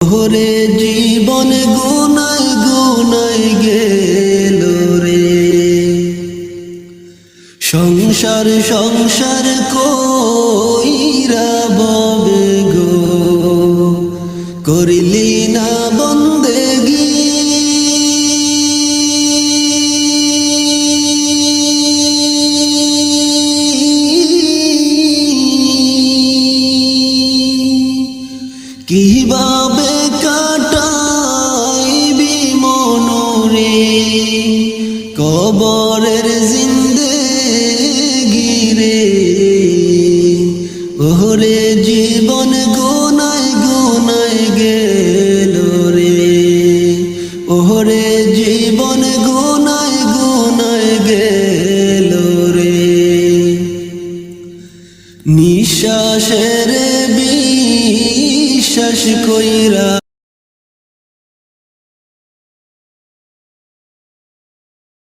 ওরে জীবন গুনায় গুনায় গেল রে, সংসার সংসার কইরা ববে গো, করিলি না বন্দেগি। কিভাবে কাটাইবি মনরে কবর